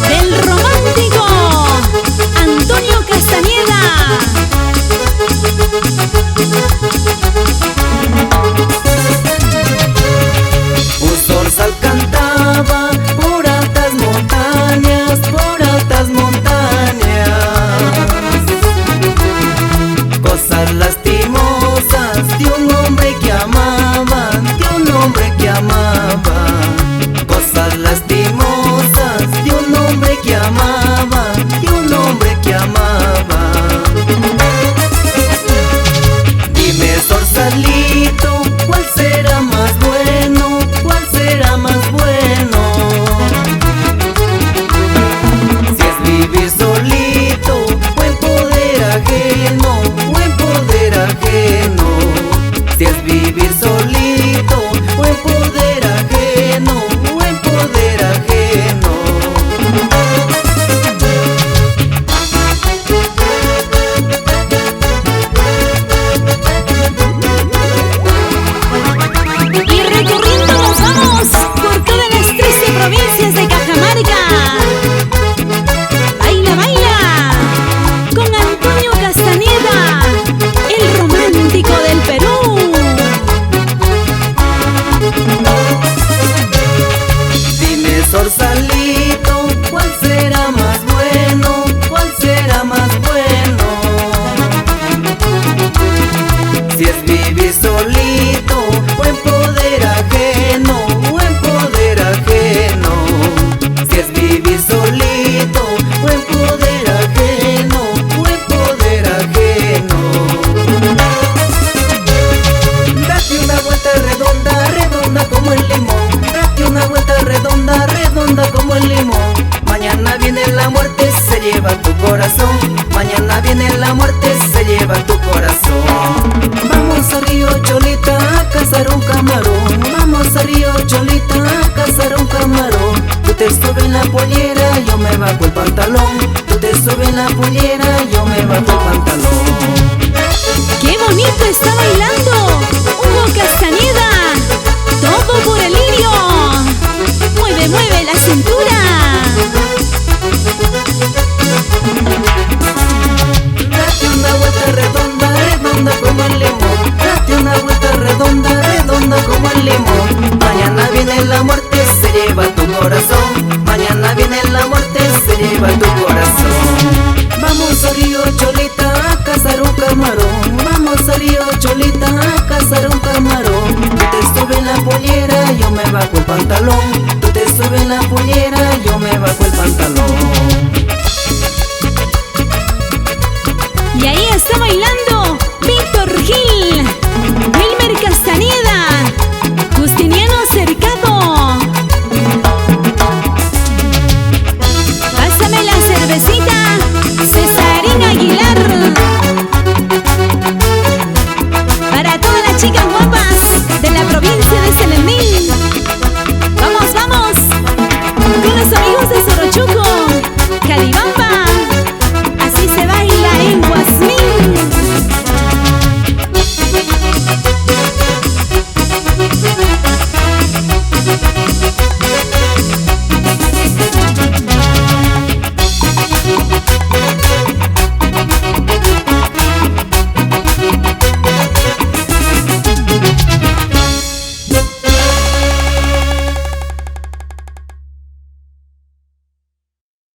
Del romántico Antonio Castañeda. Un zorzal cantaba por altas montañas, por altas montañas. Cosas lastimosas de un hombre que amaba, de un hombre que amaba. Cosas lastimosas de un hombre que amaba, de un hombre que amaba. Dime, zorzalito, ¿cuál será más bueno? ¿Cuál será más bueno? Si es vivir solito o en poder ajeno, o en poder ajeno. Si es vivir solito o en poder ajeno, o en poder ajeno. Y recorriendo nos vamos por todas las 13 provincias de Cajamarca. Baila, baila con Antonio Castañeda, el romántico del Perú. Dime, zorzalito, ¿cuál será más bueno? ¿Cuál será más bueno? Si es vivir solito o en poder ajeno, o en poder ajeno. Si es vivir solito o en poder ajeno, o en poder ajeno. Date una vuelta redonda, redonda como el limón. Date una vuelta redonda, redonda como el limón. Mañana viene la muerte, se lleva tu corazón. Mañana viene la muerte, se lleva tu corazón. Vamos a Río Cholita a cazar un camarón. Vamos a Río Cholita a cazar un camarón. Tú te subes en la pollera, yo me bajo el pantalón. Tú te subes en la pollera, yo me bajo el pantalón. ¡Qué bonito está bailando Hugo Castañeda! Todo por el lirio. Mueve, mueve la cintura. Date una vuelta redonda, redonda como el limón. Date una vuelta redonda, redonda como el limón. Mañana viene la muerte, se lleva tu corazón. Mañana viene la muerte, se lleva tu corazón. Vamos a Río Cholita a cazar un camarón. Vamos a Río Cholita a cazar un camarón. Tú te subes en la pollera, yo me bajo el pantalón.